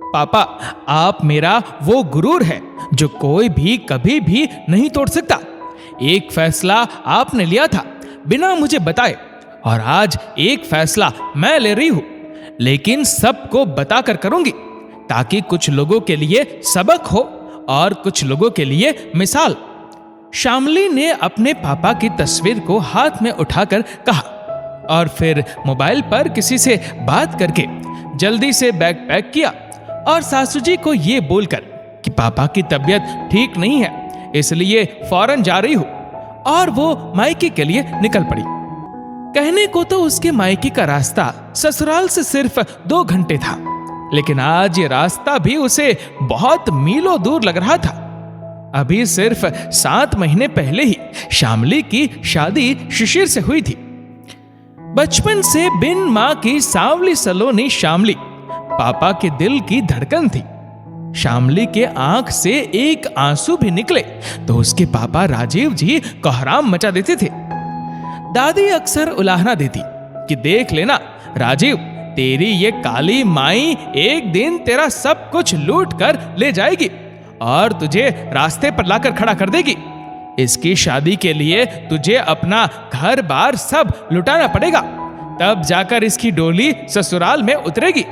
पापा, आप मेरा वो गुरूर है जो कोई भी कभी भी नहीं तोड़ सकता। एक फैसला आपने लिया था बिना मुझे बताए, और आज एक फैसला मैं ले रही हूं, लेकिन सबको बताकर करूंगी, ताकि कुछ लोगों के लिए सबक हो और कुछ लोगों के लिए मिसाल। श्यामली ने अपने पापा की तस्वीर को हाथ में उठाकर कहा, और फिर मोबाइल पर किसी से बात करके जल्दी से बैग पैक किया और सासू जी को ये बोलकर कि पापा की तबीयत ठीक नहीं है, इसलिए फौरन जा रही हूं, और वो मायके के लिए निकल पड़ी। कहने को तो उसके मायके का रास्ता ससुराल से सिर्फ 2 घंटे था, लेकिन आज ये रास्ता भी उसे बहुत मीलों दूर लग रहा था। अभी सिर्फ 7 महीने पहले ही श्यामली की शादी शिशिर से हुई थी। बचपन से बिन मां की सांवली सलोनी श्यामली पापा के दिल की धड़कन थी। श्यामली के आंख से एक आंसू भी निकले तो उसके पापा राजीव जी कोहराम मचा देते थे। दादी अक्सर उलाहना देती कि देख लेना राजीव, तेरी ये काली माई एक दिन तेरा सब कुछ लूट कर ले जाएगी और तुझे रास्ते पर लाकर खड़ा कर देगी। इसकी शादी के लिए तुझे अपना घर बार सब लुटाना पड़ेगा, तब जाकर इसकी डोली ससुराल में उतरेगी।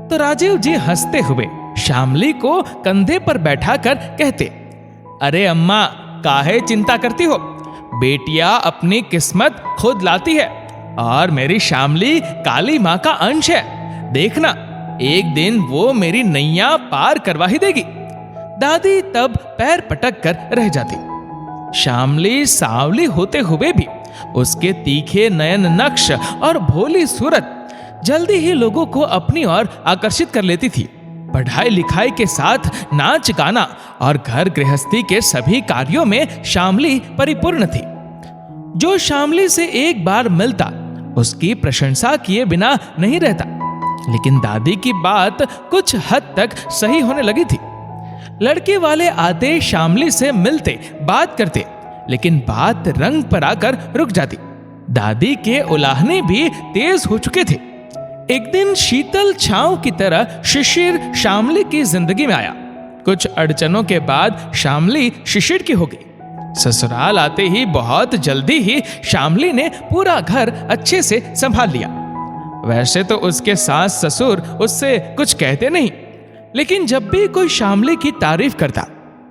तो राजीव जी हंसते हुए श्यामली को कंधे पर बैठाकर कहते, अरे अम्मा, काहे चिंता करती हो, बेटियां अपनी किस्मत खुद लाती है, और मेरी श्यामली काली माँ का अंश है। देखना, एक दिन वो मेरी नैया पार करवा ही देगी। दादी तब पैर पटक कर रह जाती। श्यामली सांवली होते हुए भी उसके तीखे नयन नक्श और भोली सूरत जल्दी ही लोगों को अपनी ओर आकर्षित कर लेती थी। पढ़ाई लिखाई के साथ नाच गाना और घर गृहस्थी के सभी कार्यों में श्यामली परिपूर्ण थी। जो श्यामली से एक बार मिलता उसकी प्रशंसा किए बिना नहीं रहता। लेकिन दादी की बात कुछ हद तक सही होने लगी थी। लड़के वाले आते श्यामली से मिलते, बात करते, लेकिन बात रंग पर आकर रुक जाती। दादी के उलाहने भी तेज हो चुके थे। एक दिन शीतल छांव की तरह शिशिर श्यामली की जिंदगी में आया। कुछ अड़चनों के बाद श्यामली शिशिर की हो गई। ससुराल आते ही बहुत जल्दी ही श्यामली ने पूरा घर अच्छे से संभाल लिया। वैसे तो उसके सास ससुर उससे कुछ कहते नहीं, लेकिन जब भी कोई श्यामली की तारीफ करता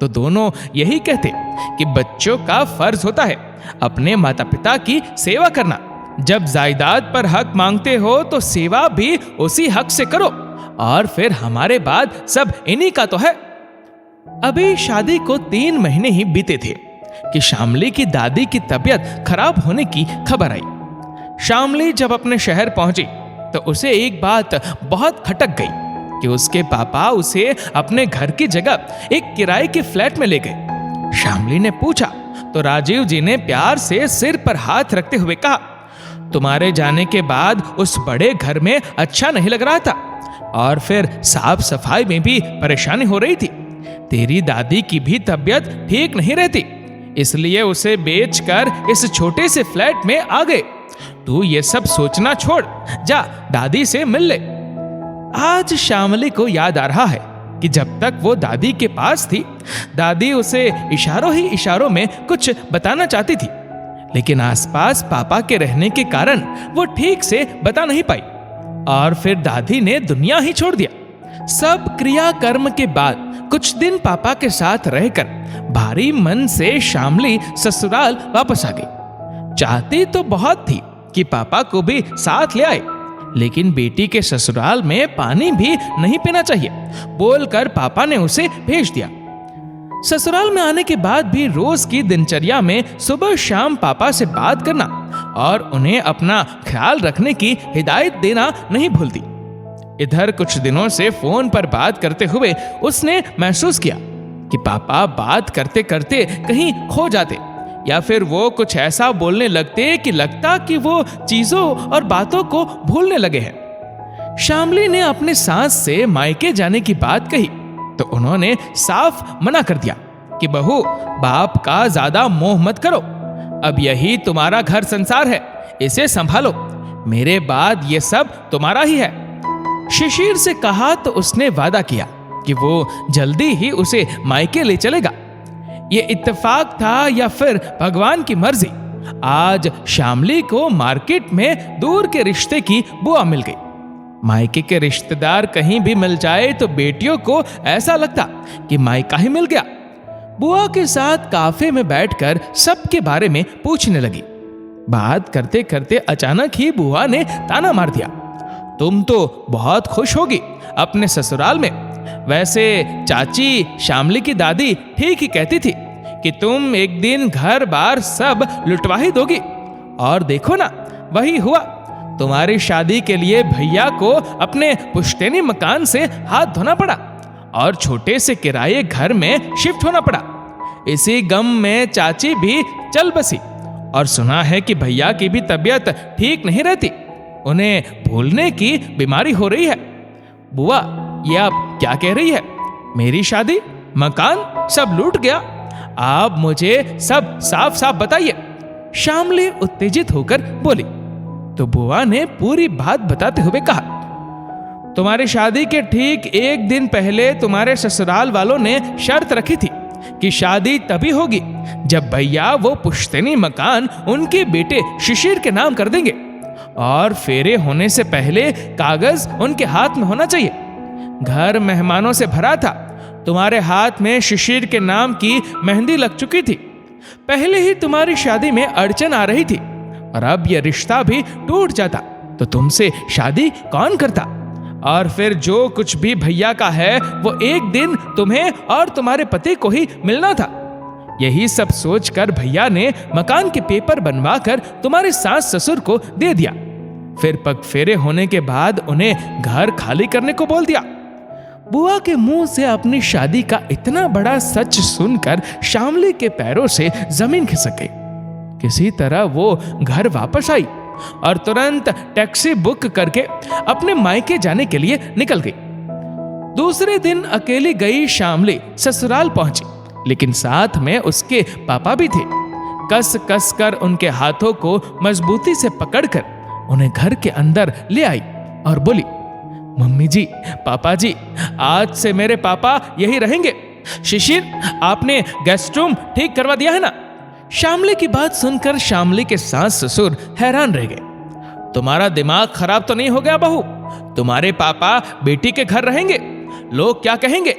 तो दोनों यही कहते कि बच्चों का फर्ज होता है अपने माता पिता की सेवा करना। जब जायदाद पर हक मांगते हो तो सेवा भी उसी हक से करो, और फिर हमारे बाद सब इन्हीं का तो है। अभी शादी को 3 महीने ही बीते थे कि श्यामली की दादी की तबीयत खराब होने की खबर आई। श्यामली जब अपने शहर पहुंची तो उसे एक बात बहुत खटक गई कि उसके पापा उसे अपने घर की जगह एक किराए के फ्लैट में ले गए। श्यामली ने पूछा तो राजीव जी ने प्यार से सिर पर हाथ रखते हुए कहा, तुम्हारे जाने के बाद उस बड़े घर में अच्छा नहीं लग रहा था, और फिर साफ सफाई में भी परेशानी हो रही थी। तेरी दादी की भी तबीयत ठीक नहीं रहती, इसलिए उसे बेचकर इस छोटे से फ्लैट में आ गए। तू ये सब सोचना छोड़, जा दादी से मिल ले। आज श्यामली को याद आ रहा है कि जब तक वो दादी के पास थी, दादी उसे इशारों ही इशारों में कुछ बताना चाहती थी, लेकिन आसपास पापा के रहने के कारण वो ठीक से बता नहीं पाई, और फिर दादी ने दुनिया ही छोड़ दिया। सब क्रिया कर्म के बाद कुछ दिन पापा के साथ रहकर भारी मन से श्यामली ससुराल वापस आ गई। चाहती तो बहुत थी कि पापा को भी साथ ले आए, लेकिन बेटी के ससुराल में पानी भी नहीं पीना चाहिए बोलकर पापा ने उसे भेज दिया। ससुराल में आने के बाद भी रोज की दिनचर्या में सुबह शाम पापा से बात करना और उन्हें अपना ख्याल रखने की हिदायत देना नहीं भूलती। इधर कुछ दिनों से फोन पर बात करते हुए उसने महसूस किया कि पापा बात करते करते कहीं खो जाते, या फिर वो कुछ ऐसा बोलने लगते कि लगता कि वो चीजों और बातों को भूलने लगे हैं। श्यामली ने अपने सास से मायके जाने की बात कही तो उन्होंने साफ मना कर दिया कि बहू, बाप का ज्यादा मोह मत करो, अब यही तुम्हारा घर संसार है, इसे संभालो, मेरे बाद ये सब तुम्हारा ही है। शिशिर से कहा तो उसने वादा किया कि वो जल्दी ही उसे मायके ले चलेगा। ये इत्तेफाक था या फिर भगवान की मर्जी, आज शामली को मार्केट में दूर के रिश्ते की बुआ मिल गई। मायके के रिश्तेदार कहीं भी मिल जाए तो बेटियों को ऐसा लगता कि मायका ही मिल गया। बुआ के साथ काफे में बैठकर सबके बारे में पूछने लगी। बात करते करते अचानक ही बुआ ने ताना मार दिया, तुम तो बहुत खुश होगी अपने ससुराल में। वैसे चाची शामली की दादी ठीक ही कहती थी कि तुम एक दिन घर बार सब लुटवा ही दोगी। और देखो ना, वही हुआ। तुम्हारी शादी के लिए भैया को अपने पुश्तैनी मकान से हाथ धोना पड़ा और छोटे से किराए घर में शिफ्ट होना पड़ा। इसी गम में चाची भी चल बसी। और सुना है कि भैया की भी तबीयत ठीक नहीं रहती, उन्हें भूलने की बीमारी हो रही है। बुआ, ये आप क्या कह रही है? मेरी शादी, मकान सब लूट गया? आप मुझे सब साफ साफ बताइए। शामली उत्तेजित होकर बोली। तो बुआ ने पूरी बात बताते हुए कहा, तुम्हारी शादी के ठीक एक दिन पहले तुम्हारे ससुराल वालों ने शर्त रखी थी कि शादी तभी होगी जब भैया वो पुश्तैनी मकान उनके बेटे शिशिर के नाम कर देंगे और फेरे होने से पहले कागज उनके हाथ में होना चाहिए। घर मेहमानों से भरा था। तुम्हारे हाथ में शिशिर के नाम की मेहंदी लग चुकी थी। पहले ही तुम्हारी शादी में अड़चन आ रही थी और अब यह रिश्ता भी टूट जाता तो तुमसे शादी कौन करता? और फिर जो कुछ भी भैया का है वो एक दिन तुम्हें और तुम्हारे पति को ही मिलना था। यही सब सोचकर भैया ने मकान के पेपर बनवाकर तुम्हारे सास ससुर को दे दिया। फिर पग फेरे होने के बाद उन्हें घर खाली करने को बोल दिया। बुआ के मुंह से अपनी शादी का इतना बड़ा सच सुनकर शामली के पैरों से जमीन खिसक गई। किसी तरह वो घर वापस आई और तुरंत टैक्सी बुक करके अपने मायके जाने के लिए निकल गई। दूसरे दिन अकेली गई शामली ससुराल पहुंची, लेकिन साथ में उसके पापा भी थे। कस कस कर उनके हाथों को मजबूती से पकड़कर उन्हें घर के अंदर ले आई और बोली, मम्मी जी, पापा जी, आज से मेरे पापा यही रहेंगे। शिशिर, आपने गेस्ट रूम ठीक करवा दिया है ना? शामली की बात सुनकर शामली के सास ससुर हैरान रह गए। तुम्हारा दिमाग खराब तो नहीं हो गया बहू? तुम्हारे पापा बेटी के घर रहेंगे, लोग क्या कहेंगे?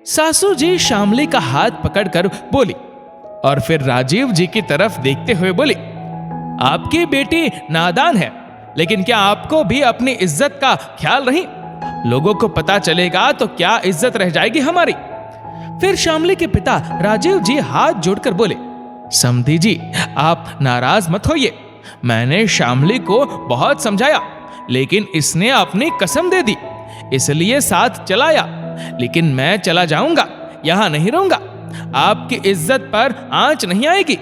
सासू जी शामली का हाथ पकड़कर बोली और फिर राजीव जी की तरफ देखते हुए बोली, आपकी बेटी नादान है, लेकिन क्या आपको भी अपनी इज्जत का ख्याल नहीं? लोगों को पता चलेगा तो क्या इज्जत रह जाएगी हमारी? फिर शामली के पिता राजीव जी हाथ जोड़कर बोले, समधी जी, आप नाराज मत होइए। मैंने शामली को बहुत समझाया, लेकिन इसने अपनी कसम दे दी, इसलिए साथ चलाया। लेकिन मैं चला जाऊंगा, यहां नहीं रहूंगा। आपकी इज्जत पर आंच नहीं आएगी।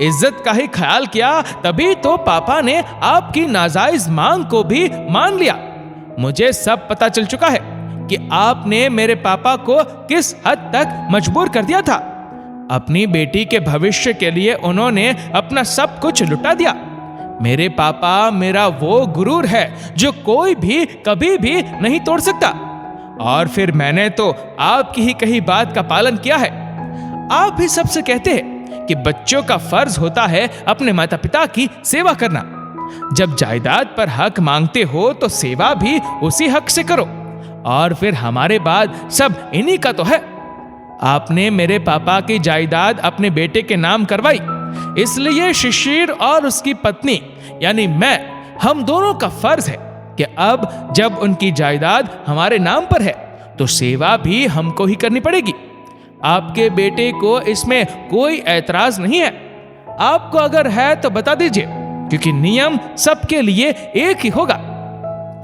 इज्जत का ही ख्याल किया तभी तो पापा ने आपकी नाजायज मांग को भी मान लिया। मुझे सब पता चल चुका है कि आपने मेरे पापा को किस हद तक मजबूर कर दिया था। अपनी बेटी के भविष्य के लिए उन्होंने अपना सब कुछ लुटा दिया। मेरे पापा मेरा वो गुरूर है जो कोई भी कभी भी नहीं तोड़ सकता। और फिर मैंने तो आपकी ही कही बात का पालन किया है। आप भी सबसे कहते हैं कि बच्चों का फर्ज होता है अपने माता पिता की सेवा करना। जब जायदाद पर हक मांगते हो तो सेवा भी उसी हक से करो। और फिर हमारे बाद सब इन्हीं का तो है। आपने मेरे पापा की जायदाद अपने बेटे के नाम करवाई, इसलिए शिशिर और उसकी पत्नी यानी मैं, हम दोनों का फर्ज है कि अब जब उनकी जायदाद हमारे नाम पर है तो सेवा भी हमको ही करनी पड़ेगी। आपके बेटे को इसमें कोई ऐतराज नहीं है। आपको अगर है तो बता दीजिए, क्योंकि नियम सबके लिए एक ही होगा।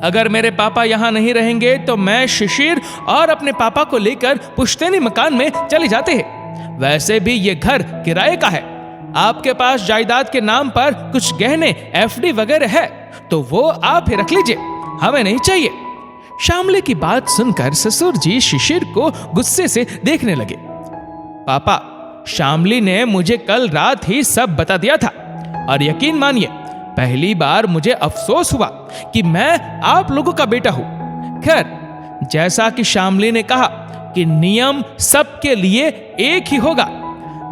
अगर मेरे पापा यहाँ नहीं रहेंगे तो मैं शिशिर और अपने पापा को लेकर पुश्तैनी मकान में चले जाते हैं। वैसे भी ये घर किराए का है। आपके पास जायदाद के नाम पर कुछ गहने एफडी वगैरह है तो वो आप ही रख लीजिए, हमें नहीं चाहिए। शामली की बात सुनकर ससुर जी शिशिर को गुस्से से देखने लगे। पापा, शामली ने मुझे कल रात ही सब बता दिया था और यकीन मानिए पहली बार मुझे अफसोस हुआ कि मैं आप लोगों का बेटा हूं। खैर, जैसा कि शामली ने कहा कि नियम सबके लिए एक ही होगा।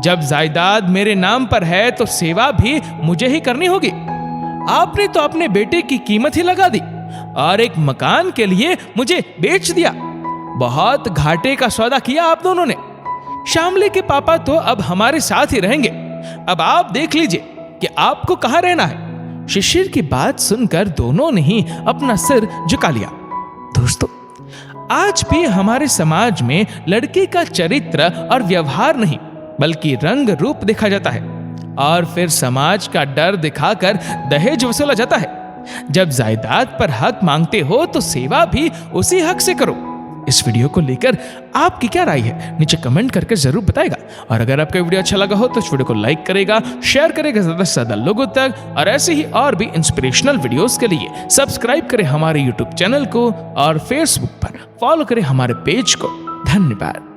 जब जायदाद मेरे नाम पर है तो सेवा भी मुझे ही करनी होगी। आपने तो अपने बेटे की कीमत ही लगा दी और एक मकान के लिए मुझे बेच दिया। बहुत घाटे का सौदा किया आप दोनों ने। शामली के पापा तो अब हमारे साथ ही रहेंगे। अब आप देख लीजिए कि आपको कहां रहना है। शिशिर की बात सुनकर दोनों ने ही अपना सिर झुका लिया। दोस्तों, आज भी हमारे समाज में लड़के का चरित्र और व्यवहार नहीं बल्कि रंग रूप देखा जाता है और फिर समाज का डर दिखाकर दहेज वसूला जाता है। जब जायदाद पर हक मांगते हो तो सेवा भी उसी हक से करो। इस वीडियो को लेकर आपकी क्या राय है, नीचे कमेंट करके जरूर बताएगा। और अगर आपका वीडियो अच्छा लगा हो तो इस वीडियो को लाइक करेगा, शेयर करेगा ज्यादा से ज्यादा लोगों तक। और ऐसे ही और भी इंस्पिरेशनल वीडियोस के लिए सब्सक्राइब करें हमारे यूट्यूब चैनल को और फेसबुक पर फॉलो करें हमारे पेज को। धन्यवाद।